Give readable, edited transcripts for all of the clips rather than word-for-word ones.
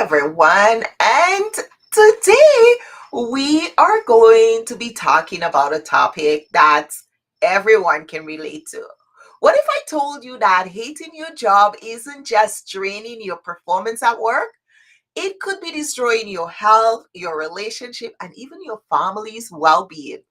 everyone, and today we are going to be talking about a topic that everyone can relate to. What if I told you that hating your job isn't just draining your performance at work? It could be destroying your health, your relationship, and even your family's well being.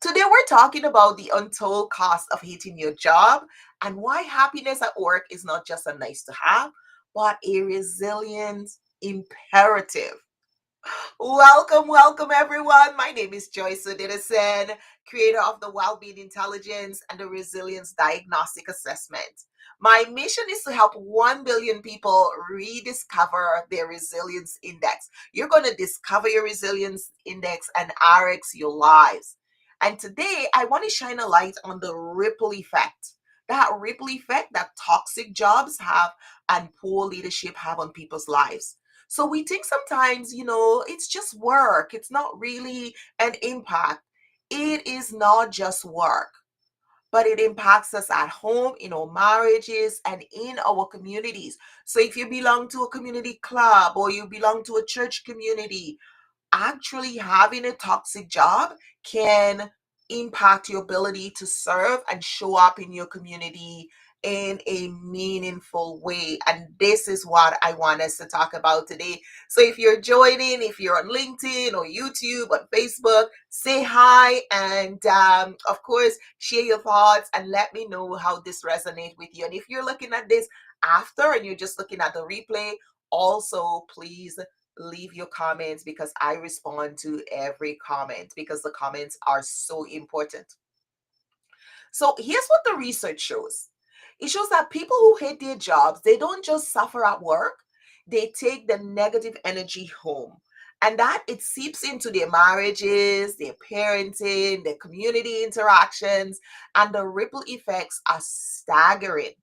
Today, we're talking about the untold cost of hating your job and why happiness at work is not just a nice to have, but a resilient imperative. Welcome, everyone. My name is Joyce Odidison, creator of the Wellbeing Intelligence and the Resilience Diagnostic Assessment. My mission is to help 1 billion people rediscover their resilience index. You're going to discover your resilience index and RX your lives. And today, I want to shine a light on the ripple effect. That ripple effect that toxic jobs have and poor leadership have on people's lives. So we think sometimes, it's just work. It's not really an impact. It is not just work, but it impacts us at home, in our marriages, and in our communities. So if you belong to a community club or you belong to a church community, actually having a toxic job can impact your ability to serve and show up in your community in a meaningful way. And this is what I want us to talk about today. So if you're joining, if you're on LinkedIn or YouTube or Facebook, say hi and of course share your thoughts and let me know how this resonates with you. And if you're looking at this after and you're just looking at the replay, also please leave your comments because I respond to every comment because the comments are so important. So here's what the research shows. It shows that people who hate their jobs, they don't just suffer at work, they take the negative energy home. And that it seeps into their marriages, their parenting, their community interactions, and the ripple effects are staggering.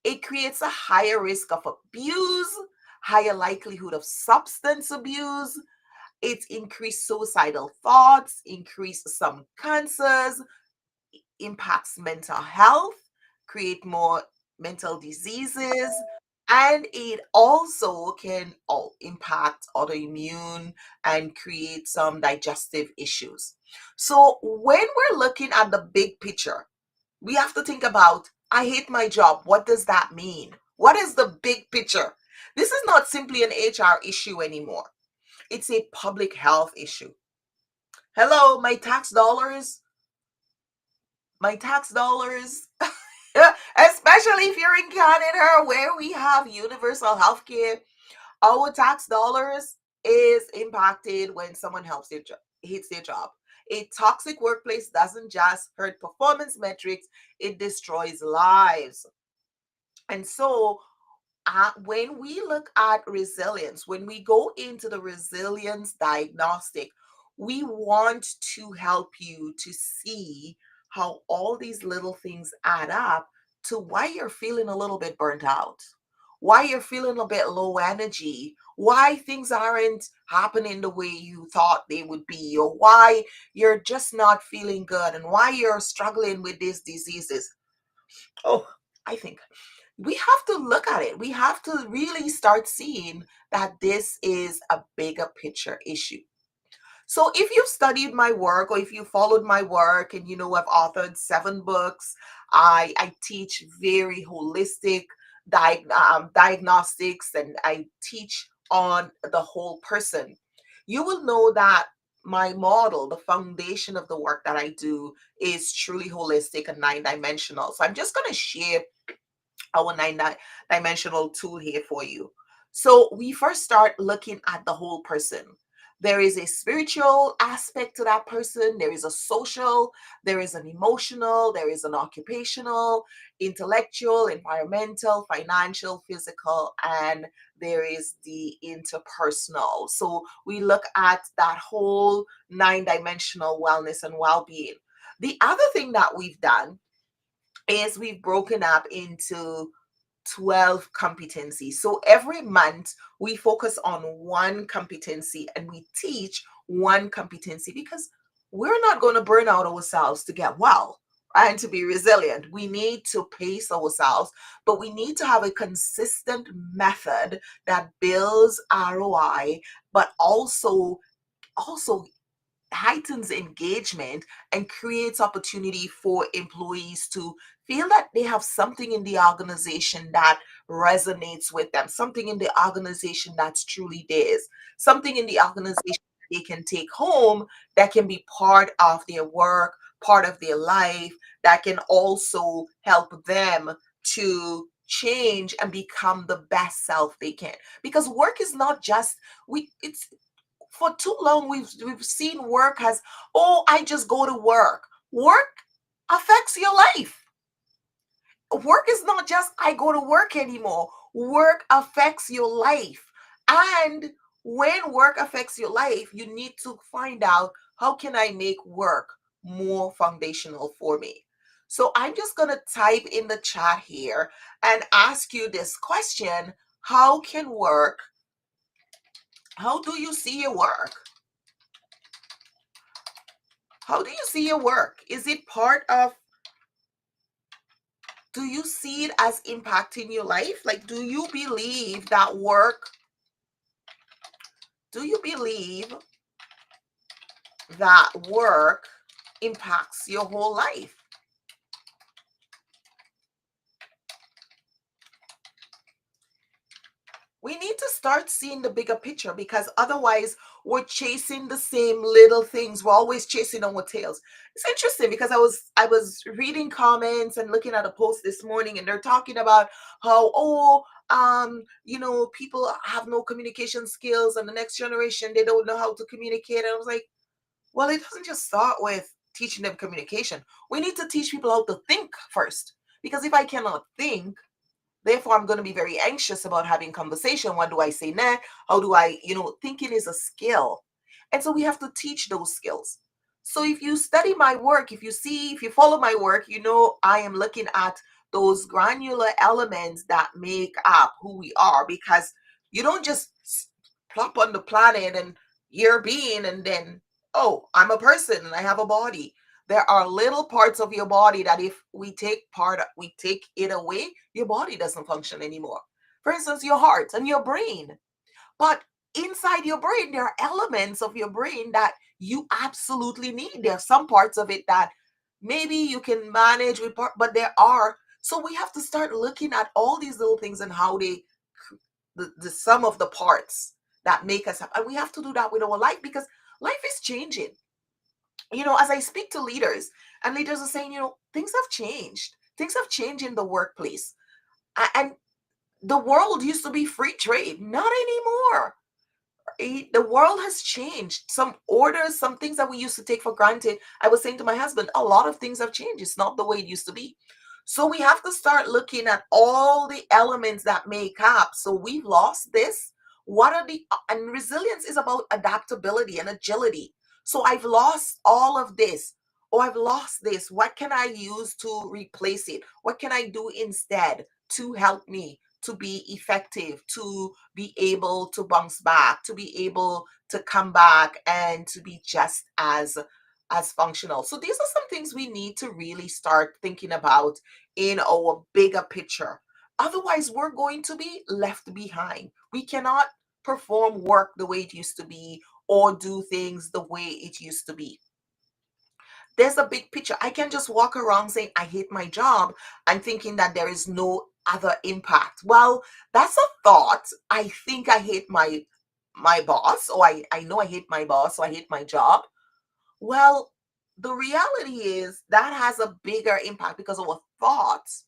It creates a higher risk of abuse, higher likelihood of substance abuse. It increased suicidal thoughts, increased some cancers, impacts mental health, create more mental diseases, and it also can impact autoimmune and create some digestive issues. So when we're looking at the big picture, we have to think about, I hate my job. What does that mean? What is the big picture? This is not simply an HR issue anymore. It's a public health issue. Hello, my tax dollars, especially if you're in Canada where we have universal health care, our tax dollars is impacted when someone hates their job. A toxic workplace doesn't just hurt performance metrics, it destroys lives. And so when we look at resilience, when we go into the resilience diagnostic, we want to help you to see how all these little things add up to why you're feeling a little bit burnt out, why you're feeling a bit low energy, why things aren't happening the way you thought they would be, or why you're just not feeling good, and why you're struggling with these diseases. Oh, I think we have to look at it. We have to really start seeing that this is a bigger picture issue. So if you've studied my work or if you followed my work and I've authored 7 books, I teach very holistic diagnostics and I teach on the whole person. You will know that my model, the foundation of the work that I do is truly holistic and 9 dimensional. So I'm just going to share our dimensional tool here for you. So we first start looking at the whole person. There is a spiritual aspect to that person. There is a social, there is an emotional, there is an occupational, intellectual, environmental, financial, physical, and there is the interpersonal. So we look at that whole 9 dimensional wellness and well being. The other thing that we've done is we've broken up into 12 competencies. So every month we focus on one competency and we teach one competency because we're not going to burn out ourselves to get well. and to be resilient. We need to pace ourselves, but we need to have a consistent method that builds ROI, but also heightens engagement and creates opportunity for employees to feel that they have something in the organization that resonates with them, something in the organization that's truly theirs, something in the organization they can take home that can be part of their work, part of their life, that can also help them to change and become the best self they can. Because work is not just we it's for too long we've seen work as, oh, I just go to work. Work affects your life. Work is not just I go to work anymore. Work affects your life. And when work affects your life, you need to find out, how can I make work more foundational for me? So I'm just going to type in the chat here and ask you this question. How do you see your work? How do you see your work? Is it part of, do you see it as impacting your life? Like, do you believe that work impacts your whole life? We need to start seeing the bigger picture, because otherwise we're chasing the same little things. We're always chasing our tails. It's interesting because I was reading comments and looking at a post this morning, and they're talking about how, people have no communication skills, and the next generation, they don't know how to communicate. And I was like, well, it doesn't just start with teaching them communication. We need to teach people how to think first. Because if I cannot think, therefore, I'm going to be very anxious about having conversation. What do I say next? How do I, thinking is a skill. And so we have to teach those skills. So if you study my work, if you follow my work, I am looking at those granular elements that make up who we are, because you don't just plop on the planet and you're being, and then, oh, I'm a person and I have a body. There are little parts of your body that if we take it away, your body doesn't function anymore. For instance, your heart and your brain. But inside your brain, there are elements of your brain that you absolutely need. There are some parts of it that maybe you can manage with, but there are. So we have to start looking at all these little things and how the sum of the parts that make us happy. And we have to do that with our life, because life is changing. As I speak to leaders, and leaders are saying, things have changed. Things have changed in the workplace. And the world used to be free trade, not anymore. The world has changed. Some orders, some things that we used to take for granted. I was saying to my husband, a lot of things have changed. It's not the way it used to be. So we have to start looking at all the elements that make up. So we've lost this. And resilience is about adaptability and agility. So I've lost all of this. Oh, I've lost this. What can I use to replace it? What can I do instead to help me to be effective, to be able to bounce back, to be able to come back and to be just as functional? So these are some things we need to really start thinking about in our bigger picture. Otherwise, we're going to be left behind. We cannot perform work the way it used to be, or do things the way it used to be. There's a big picture. I can just walk around saying I hate my job and thinking that there is no other impact. Well, that's a thought. I think I hate my boss, or I know I hate my boss, so I hate my job. Well, the reality is that has a bigger impact, because our thoughts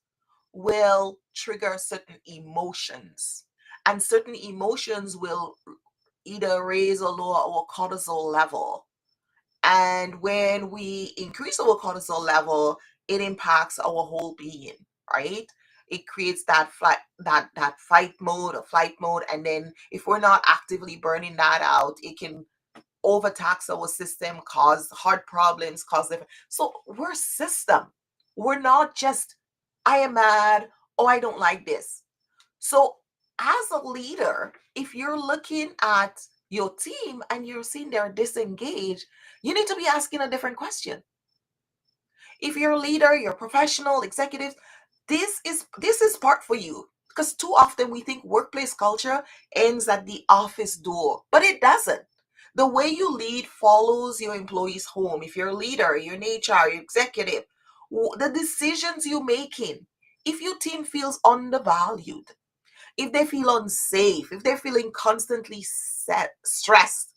will trigger certain emotions, and certain emotions will either raise or lower our cortisol level. And when we increase our cortisol level, it impacts our whole being, right? It creates that fight mode or flight mode. And then if we're not actively burning that out, it can overtax our system, cause heart problems, cause different. So we're a system. We're not just, I am mad, oh, I don't like this. So as a leader, if you're looking at your team and you're seeing they're disengaged, you need to be asking a different question. If you're a leader, you're a professional, executive, this is part for you. Because too often we think workplace culture ends at the office door, but it doesn't. The way you lead follows your employees home. If you're a leader, you're an HR, you're executive, the decisions you're making, if your team feels undervalued, if they feel unsafe, if they're feeling constantly stressed,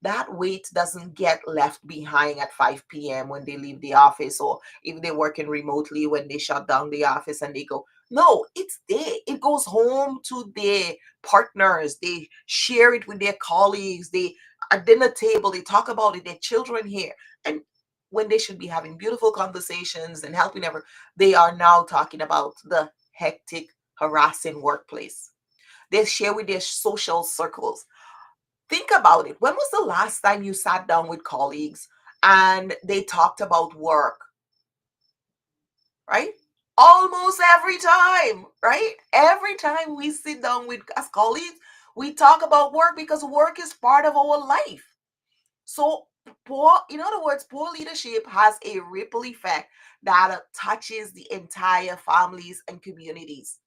that weight doesn't get left behind at 5 p.m. when they leave the office, or if they're working remotely when they shut down the office and they go. No, it's there. It goes home to their partners. They share it with their colleagues. They at dinner table, they talk about it, their children here. And when they should be having beautiful conversations and helping ever, they are now talking about the hectic, harassing workplace. They share with their social circles. Think about it. When was the last time you sat down with colleagues and they talked about work, right? Almost every time, right? Every time we sit down with as colleagues, we talk about work because work is part of our life. So in other words, poor leadership has a ripple effect that touches the entire families and communities.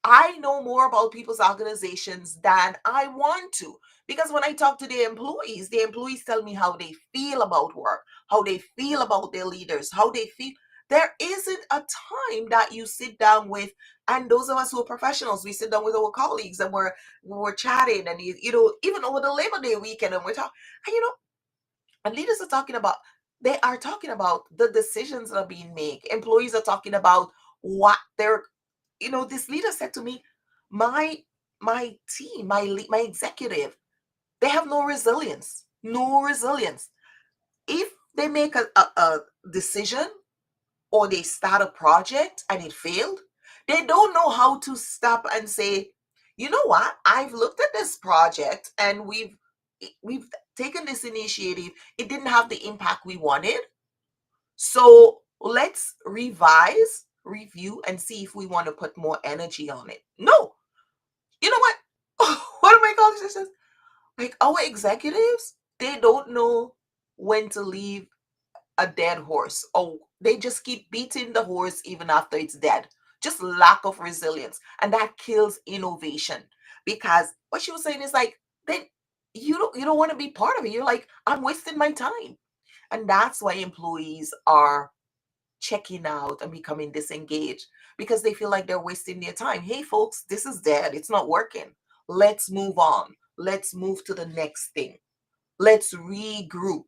I know more about people's organizations than I want to. Because when I talk to the employees tell me how they feel about work, how they feel about their leaders, how they feel. There isn't a time that you sit down with, and those of us who are professionals, we sit down with our colleagues and we're chatting, and even over the Labor Day weekend, and we're talking, and and leaders are talking about, they are talking about the decisions that are being made. Employees are talking about what they're, this leader said to me, my my team, my executive, they have no resilience. No resilience. If they make a decision or they start a project and it failed, they don't know how to stop and say, you know what? I've looked at this project and we've taken this initiative. It didn't have the impact we wanted. So let's revise, review, and see if we want to put more energy on it. No. You know what? One of my colleagues says, like, our executives, they don't know when to leave a dead horse. Oh, they just keep beating the horse even after it's dead. Just lack of resilience. And that kills innovation. Because what she was saying is like, then you don't want to be part of it. You're like, I'm wasting my time. And that's why employees are checking out and becoming disengaged because they feel like they're wasting their time. Hey, folks, this is dead. It's not working. Let's move on. Let's move to the next thing. Let's regroup.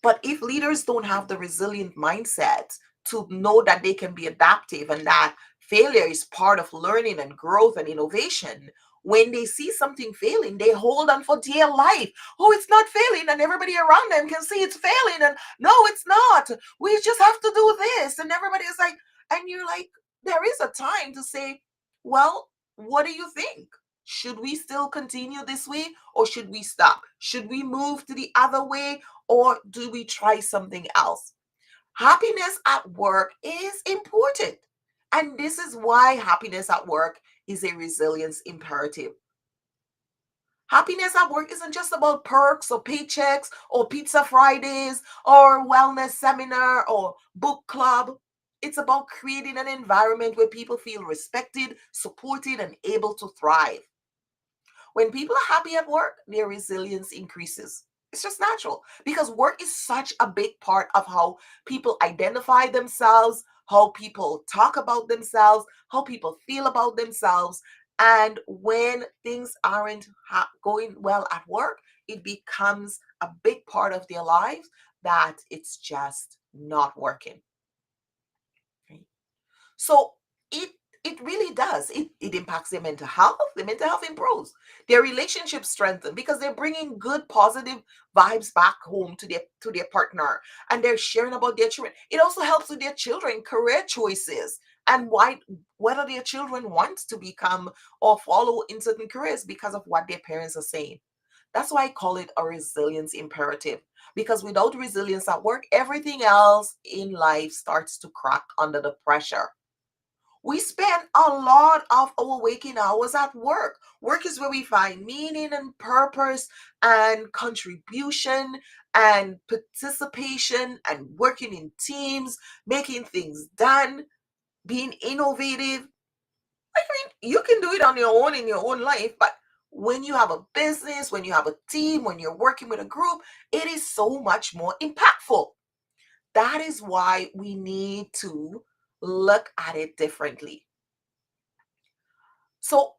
But if leaders don't have the resilient mindset to know that they can be adaptive and that failure is part of learning and growth and innovation, when they see something failing, they hold on for dear life. Oh, it's not failing, and everybody around them can see it's failing. And no, it's not. We just have to do this. And everybody is like, and you're like, there is a time to say, well, what do you think? Should we still continue this way or should we stop? Should we move to the other way or do we try something else? Happiness at work is important. And this is why happiness at work is a resilience imperative. Happiness at work isn't just about perks or paychecks or pizza Fridays or wellness seminar or book club. It's about creating an environment where people feel respected, supported, and able to thrive. When people are happy at work, their resilience increases. It's just natural because work is such a big part of how people identify themselves, how people talk about themselves, how people feel about themselves. And when things aren't going well at work, it becomes a big part of their lives that it's just not working. Right? So it really does. It impacts their mental health. Their mental health improves. Their relationships strengthen because they're bringing good, positive vibes back home to their partner, and they're sharing about their children. It also helps with their children career choices and whether their children want to become or follow in certain careers because of what their parents are saying. That's why I call it a resilience imperative. Because without resilience at work, everything else in life starts to crack under the pressure. We spend a lot of our waking hours at work. Work is where we find meaning and purpose and contribution and participation and working in teams, making things done, being innovative. I mean, you can do it on your own in your own life, but when you have a business, when you have a team, when you're working with a group, it is so much more impactful. That is why we need to look at it differently. So,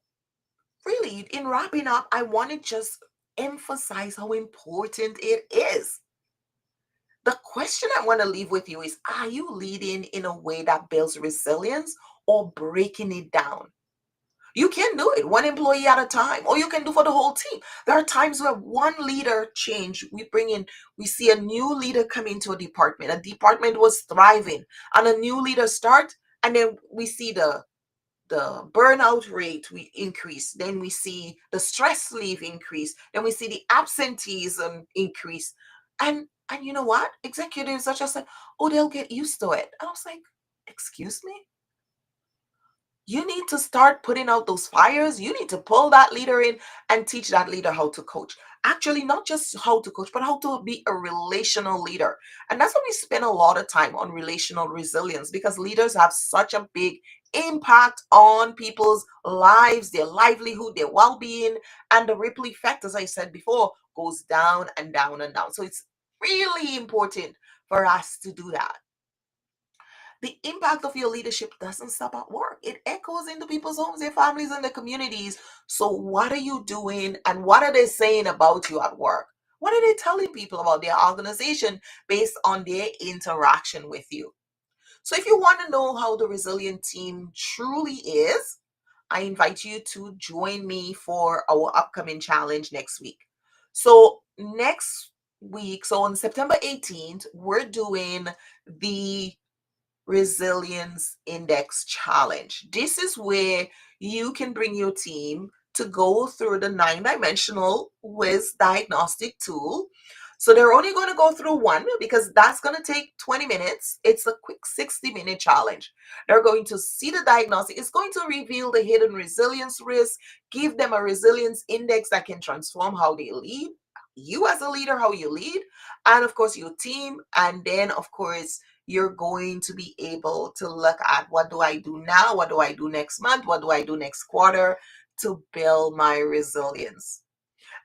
really, in wrapping up, I want to just emphasize how important it is. The question I want to leave with you is, are you leading in a way that builds resilience or breaking it down? You can do it one employee at a time, or you can do for the whole team. There are times where one leader change, we see a new leader come into a department was thriving, and a new leader start, and then we see the burnout rate we increase, then we see the stress leave increase, then we see the absenteeism increase. And you know what? Executives are just like, oh, they'll get used to it. And I was like, excuse me? You need to start putting out those fires. You need to pull that leader in and teach that leader how to coach. Actually, not just how to coach, but how to be a relational leader. And that's why we spend a lot of time on relational resilience, because leaders have such a big impact on people's lives, their livelihood, their well being, and the ripple effect, as I said before, goes down and down and down. So it's really important for us to do that. The impact of your leadership doesn't stop at work. It echoes into people's homes, their families, and their communities. So, what are you doing and what are they saying about you at work? What are they telling people about their organization based on their interaction with you? So, if you want to know how the resilient team truly is, I invite you to join me for our upcoming challenge next week. So, next week, so on September 18th, we're doing the Resilience Index Challenge. This is where you can bring your team to go through the 9 dimensional WIS diagnostic tool. So they're only going to go through one because that's going to take 20 minutes. It's a quick 60-minute challenge. They're going to see the diagnostic. It's going to reveal the hidden resilience risk, give them a resilience index that can transform how they lead, you as a leader, how you lead, and of course your team. And then, of course, you're going to be able to look at, what do I do now? What do I do next month? What do I do next quarter to build my resilience?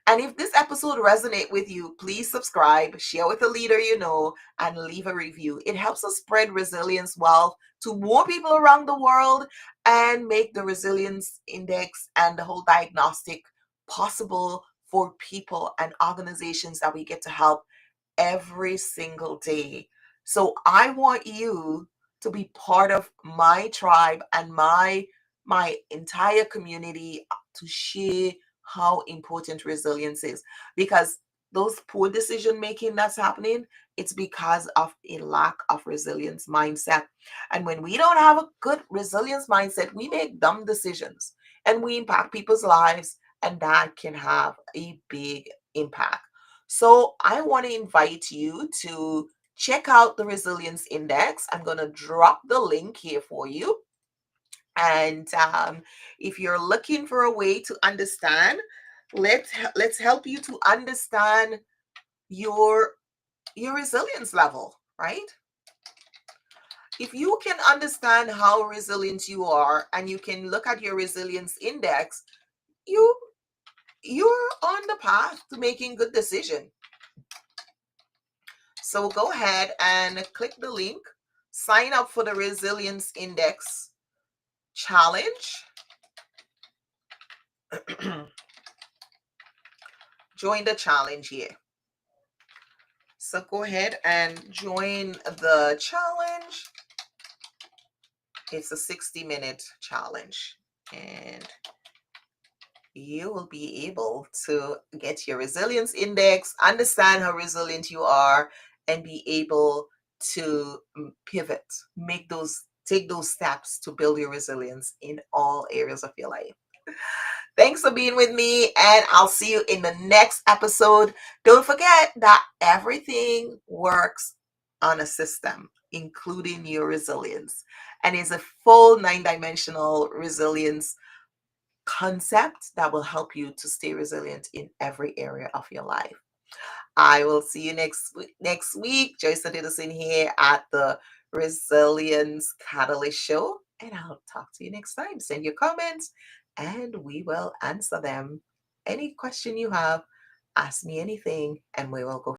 And if this episode resonates with you, please subscribe, share with a leader you know, and leave a review. It helps us spread resilience wealth to more people around the world and make the resilience index and the whole diagnostic possible for people and organizations that we get to help every single day. So I want you to be part of my tribe and my entire community to share how important resilience is, because those poor decision making that's happening, it's because of a lack of resilience mindset. And when we don't have a good resilience mindset, we make dumb decisions and we impact people's lives, and that can have a big impact. So I want to invite you to check out the resilience index. I'm going to drop the link here for you. And if you're looking for a way to understand, let's help you to understand your your resilience level, right? If you can understand how resilient you are and you can look at your resilience index, you you're on the path to making good decision. So go ahead and click the link, sign up for the Resilience Index Challenge. Join the challenge here. So go ahead and join the challenge. It's a 60-minute challenge, and you will be able to get your resilience index, understand how resilient you are, and be able to pivot, take those steps to build your resilience in all areas of your life. Thanks for being with me, and I'll see you in the next episode. Don't forget that everything works on a system, including your resilience. and it's a full nine-dimensional resilience concept that will help you to stay resilient in every area of your life. I will see you next week. Joyce Adedosin here at the Resilience Catalyst Show, and I'll talk to you next time. Send your comments, and we will answer them. Any question you have, ask me anything, and we will go